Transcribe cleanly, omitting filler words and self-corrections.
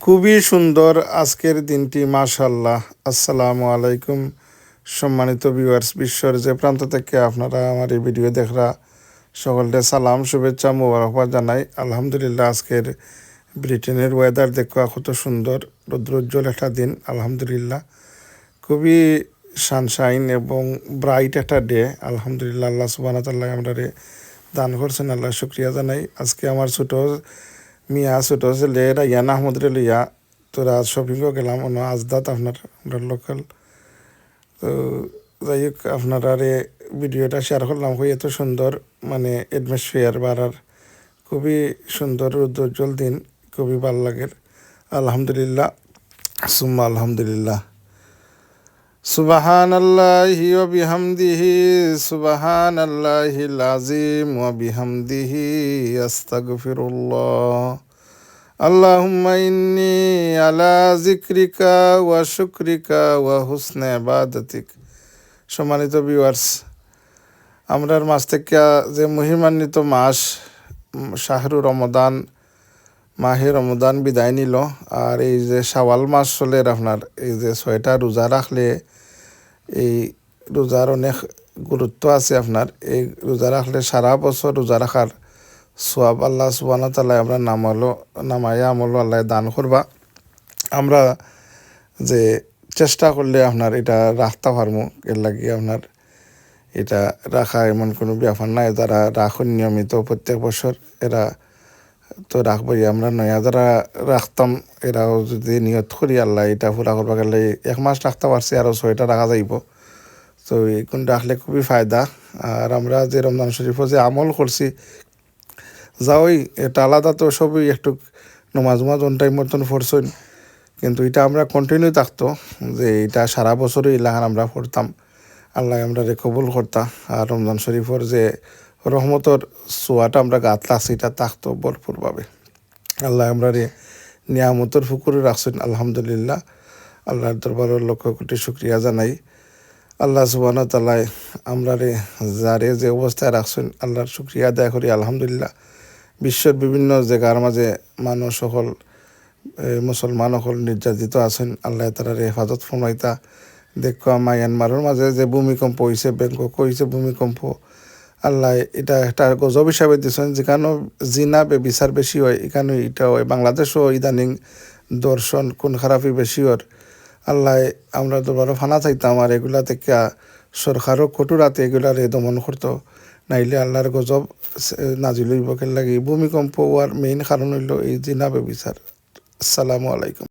খুবই সুন্দর আজকের দিনটি, মাশাআল্লাহ। আসসালামু আলাইকুম সম্মানিত ভিউয়ার্স, বিশ্বর যে প্রান্ত থেকে আপনারা আমার এই ভিডিও দেখরা সকলকে সালাম, শুভেচ্ছা, মোবারকবাদ জানাই। আলহামদুলিল্লাহ, আজকের ব্রিটেনের ওয়েদার দেখা কত সুন্দর, রৌদ্রোজ্জ্বল একটা দিন। আলহামদুলিল্লাহ, খুবই সানশাইন এবং ব্রাইট একটা ডে। আলহামদুলিল্লাহ, আল্লাহ সুবহানাহু ওয়া তাআলা আমরা দান করছেন, আল্লাহ শুক্রিয়া জানাই। আজকে আমার ছোট ছেলে রাইয়ান আহমদরে লইয়া তোরা শপিংও গেলাম আজদাত আমরা লোকাল। তো যাই হোক, আপনারা ভিডিওটা শেয়ার করলাম। এত সুন্দর অ্যাটমসফিয়ার বাড়ার, খুবই সুন্দর উজ্জ্বল দিন, খুবই ভালো লাগে। আলহামদুলিল্লাহ, সুম্মা আলহামদুলিল্লাহ। সুবহানাল্লাহি ওয়া বিহামদিহি, সুবহানাল্লাহিল আযীম ওয়া বিহামদিহি, আস্তাগফিরুল্লাহ। আল্লাহুম্মা ইন্নী আলা যিকরিকা ওয়া শুকরিকা ওয়া হুসনি ইবাদাতিক। সম্মানিত ভিউয়ার্স, আমরার মাস থেকে যে মহিমান্বিত মাস শাহরু রমাদান, মাহে রমাদান বিদায় নিল। আর এই যে শাওয়াল মাস চলে, আপনার এই যে 6টা রোজা রাখলে এই রোজার অনেক গুরুত্ব আছে। আপনার এই রোজা রাখলে সারা বছর রোজা রাখার সোয়াব আল্লাহ সুবহানাহু ওয়া তাআলা আমরা নামায়া আমল আল্লাহ দান করবা। আমরা যে চেষ্টা করলে আপনার এটা রাখতে পারবো, এর লাগে আপনার এটা রাখা এমন কোনো ব্যাপার নাই। যারা রাখুন নিয়মিত প্রত্যেক বছর, এরা তো রাখবই। আমরা নয়া যারা রাখতাম, এরাও যদি নিয়ত করি আল্লাহ এটা পুরা করবা গেলে 1 মাস রাখতে পারছি, আরও 6টা রাখা যাইব। তো এইগুলো রাখলে খুবই ফায়দা। আর আমরা যে রমজান শরীফও যে আমল করছি যাওই, এটা আলাদা, তো সবই একটু নমাজ অন টাইম মতন পড়ছেন, কিন্তু এটা আমরা কন্টিনিউ থাকতো যে এটা সারা বছরই ইলাহান আমরা পড়তাম, আল্লাহ আমরা কবুল করতাম। আর রমজান শরীফের যে রহমতর সোয়াটা আমরা গাত লাগছি, এটা থাকতো ভরপুরভাবে। আল্লাহ আমরা নিয়ামতর ফুকুরে রাখছেন। আলহামদুলিল্লাহ, আল্লাহর দরবারের লক্ষ কোটি শুক্রিয়া জানাই। আল্লাহ সুবহানাহু ওয়া তাআলা আমরা যারে যে অবস্থায় রাখছেন, আল্লাহর শুক্রিয়া আদায় করি। আলহামদুলিল্লাহ, বিশ্বের বিভিন্ন জায়গার মাঝে মানুষ সকল মুসলমান সকল নির্যাতিত আছেন, আল্লাহ তারা হেফাজত ফরমাইতা। দেখো মায়ানমারের মাঝে যে ভূমিকম্প হয়েছে, ব্যাংকক হয়েছে ভূমিকম্প, আল্লাহ এটা একটা গজব হিসাবে দিচ্ছেন। যেখানেও জিনা বিচার বেশি হয়, এখানে এটা হয়। বাংলাদেশও ইদানিং দর্শন কোন খারাপই বেশি হয়। আল্লাহ আমরা দরবারও ফানা চাইতাম, আর এগুলা থেকে সরকারও কঠোরাতে এগুলার দমন করতো, নাইলে আল্লাহর গজব নাজিল হইব। লাগে ভূমিকম্প হওয়ার মেইন কারণ হইল এই জিনা বিচার। আসসালামু আলাইকুম।